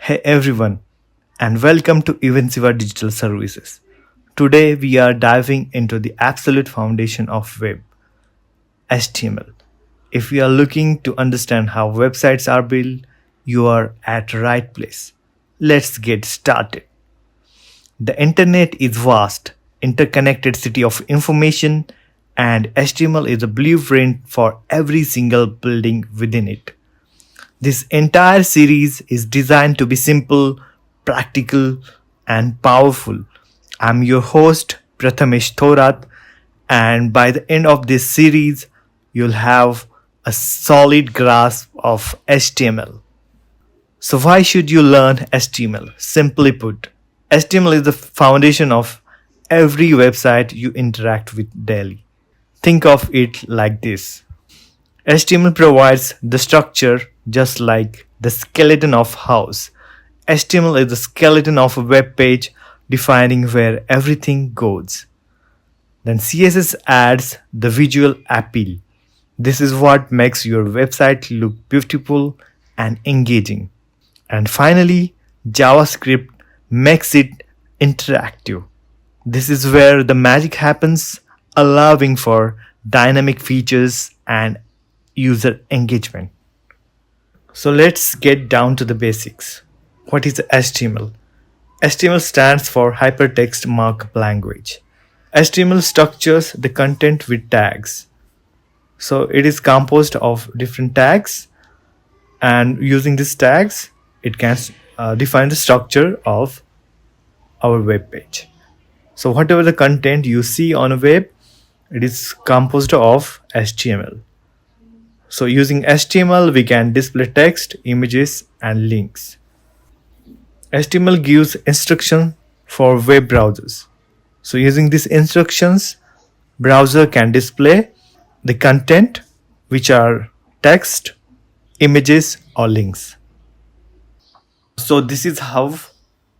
Hey everyone, and welcome to Evensiva Digital Services. Today we are diving into the absolute foundation of web, HTML. If you are looking to understand how websites are built, you are at the right place. Let's get started. The internet is vast, interconnected city of information, and HTML is a blueprint for every single building within it. This entire series is designed to be simple, practical, and powerful. I'm your host, Prathamesh Thorat, and by the end of this series, you'll have a solid grasp of HTML. So, why should you learn HTML? Simply put, HTML is the foundation of every website you interact with daily. Think of it like this: HTML provides the structure just like the skeleton of house. HTML is the skeleton of a web page defining where everything goes. Then CSS adds the visual appeal. This is what makes your website look beautiful and engaging. And finally, JavaScript makes it interactive. This is where the magic happens, allowing for dynamic features and user engagement. So let's get down to the basics. What is HTML? HTML stands for Hypertext Markup Language. HTML structures the content with tags. So it is composed of different tags, and using these tags, it can define the structure of our web page. So whatever the content you see on a web, it is composed of HTML. So using HTML, we can display text, images, and links. HTML gives instruction for web browsers. So using these instructions, browser can display the content which are text, images, or links. So this is how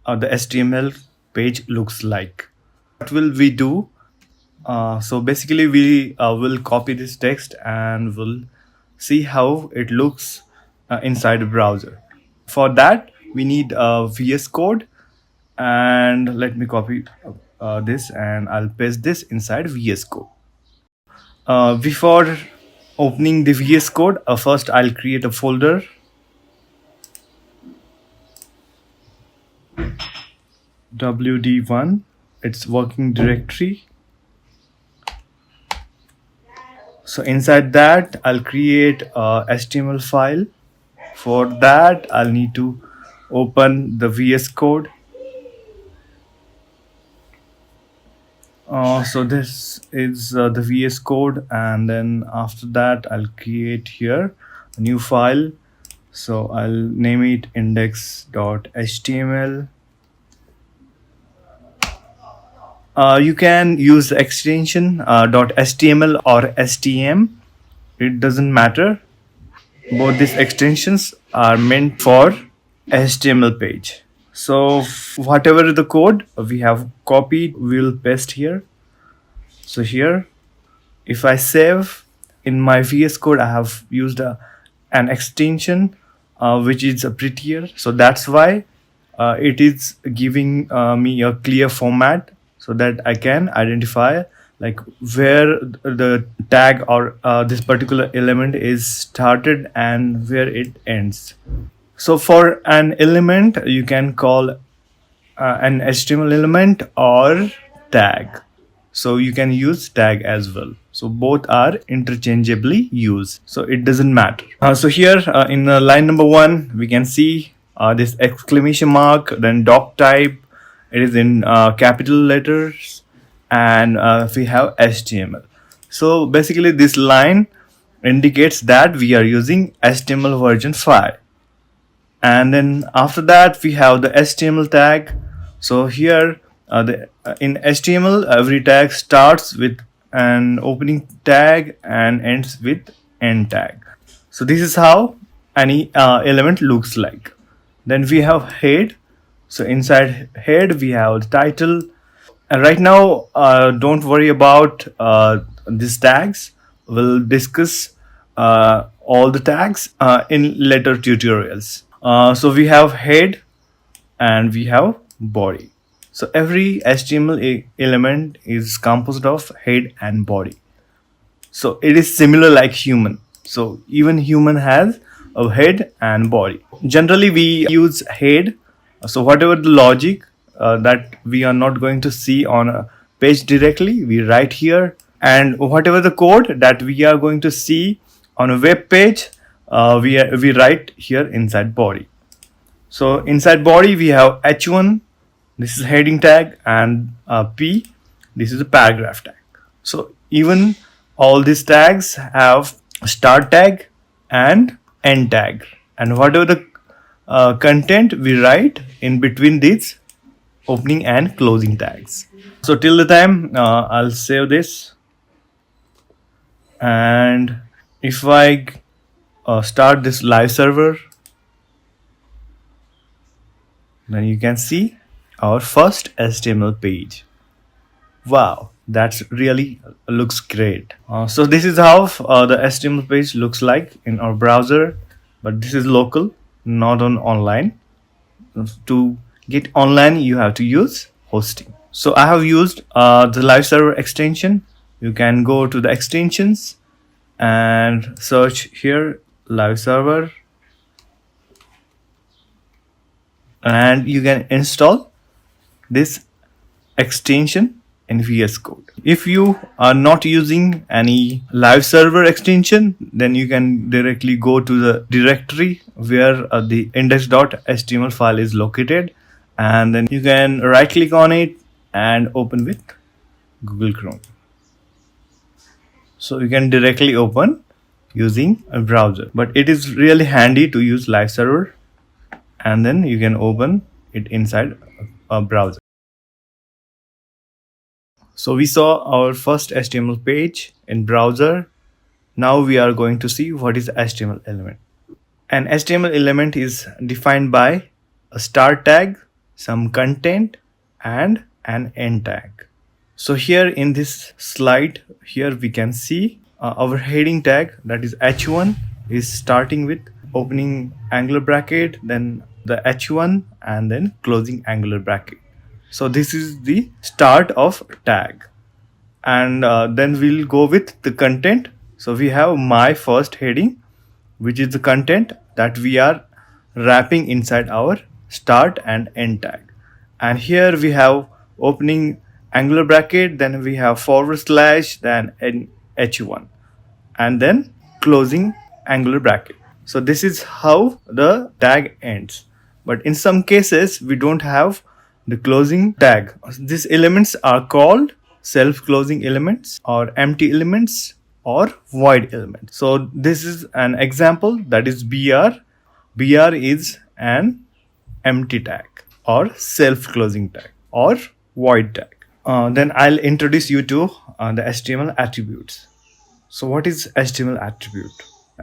the HTML page looks like. What will we do? So basically we will copy this text and will see how it looks inside a browser. For that, we need a VS Code, and let me copy this and I'll paste this inside VS Code. Before opening the VS Code, first I'll create a folder. WD1, it's working directory. So inside that, I'll create a HTML file. For that, I'll need to open the VS Code. So this is the VS Code, and then after that, I'll create here a new file. So I'll name it index.html. You can use the extension .html or stm. It doesn't matter. Both these extensions are meant for HTML page. So whatever the code we have copied, we'll paste here. So here, if I save in my VS Code, I have used an extension which is prettier. So that's why it is giving me a clear format, so that I can identify like where the tag or this particular element is started and where it ends. So for an element, you can call an HTML element or tag. So you can use tag as well. So both are interchangeably used. So it doesn't matter. So here in line number 1, we can see this exclamation mark, then doc type. It is in capital letters, and we have HTML. So basically this line indicates that we are using HTML version 5. And then after that, we have the HTML tag. So here in HTML, every tag starts with an opening tag and ends with end tag. So this is how any element looks like. Then we have head. So inside head, we have the title. And right now, don't worry about these tags. We'll discuss all the tags in later tutorials. So we have head. and we have body. So every HTML element is composed of head and body. So it is similar like human. So even human has a head and body. Generally we use head. So whatever the logic that we are not going to see on a page directly, we write here. And whatever the code that we are going to see on a web page, we write here inside body. So inside body we have h1, this is heading tag, and p, this is a paragraph tag. So even all these tags have start tag and end tag, and whatever the content we write in between these opening and closing tags. So till the time I'll save this, and if I start this live server, then you can see our first HTML page. Wow, that's really looks great. So this is how the HTML page looks like in our browser, but this is local, not on online. To get online, you have to use hosting. So I have used the live server extension. You can go to the extensions and search here live server, and you can install this extension in VS Code. If you are not using any live server extension, then you can directly go to the directory where the index.html file is located, and then you can right click on it and open with Google Chrome. So you can directly open using a browser, but it is really handy to use live server, and then you can open it inside a browser. So we saw our first HTML page in browser. Now we are going to see what is HTML element. An HTML element is defined by a start tag, some content, and an end tag. So here in this slide, here we can see our heading tag, that is h1, is starting with opening angular bracket, then the h1, and then closing angular bracket. So this is the start of tag, and then we'll go with the content. So we have my first heading, which is the content that we are wrapping inside our start and end tag. And here we have opening angular bracket, then we have forward slash, then h1, and then closing angular bracket. So this is how the tag ends. But in some cases we don't have the closing tag. These elements are called self-closing elements or empty elements or void elements. So this is an example, that is BR. BR is an empty tag or self-closing tag or void tag. Then I'll introduce you to the HTML attributes. So what is HTML attribute?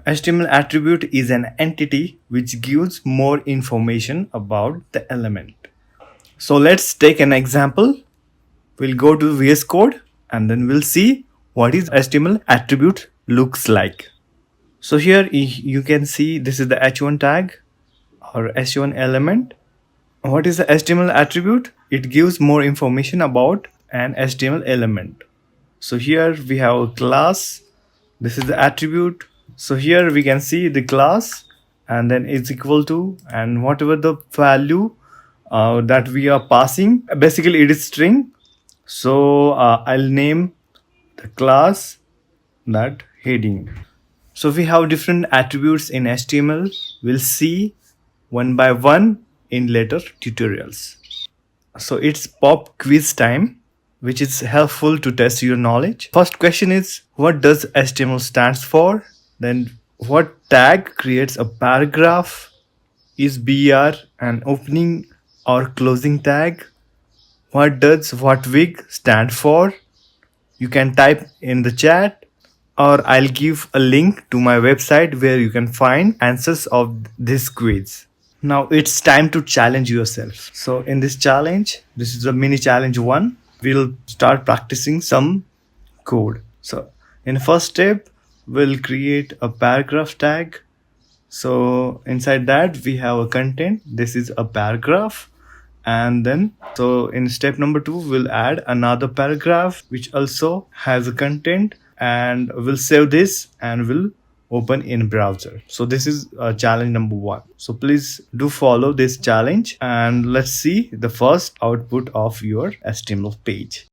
HTML attribute is an entity which gives more information about the element. So let's take an example. We'll go to VS Code and then we'll see what is HTML attribute looks like. So here you can see this is the h1 tag or h1 element. What is the HTML attribute? It gives more information about an HTML element. So here we have a class. This is the attribute. So here we can see the class, and then it's equal to, and whatever the value that we are passing, basically it is string. So I'll name the class that heading. So we have different attributes in HTML. We'll see one by one in later tutorials. So it's pop quiz time, which is helpful to test your knowledge. First question is, what does HTML stands for? Then what tag creates a paragraph? Is BR an opening or closing tag? What does what wig stand for? You can type in the chat, or I'll give a link to my website where you can find answers of this quiz. Now it's time to challenge yourself. So in this challenge, this is a mini challenge 1. We'll start practicing some code. So in the first step, we'll create a paragraph tag. So inside that we have a content. This is a paragraph. And then so in step number 2 we'll add another paragraph which also has a content, and we'll save this and we'll open in browser. So this is challenge number 1. So please do follow this challenge and let's see the first output of your HTML page.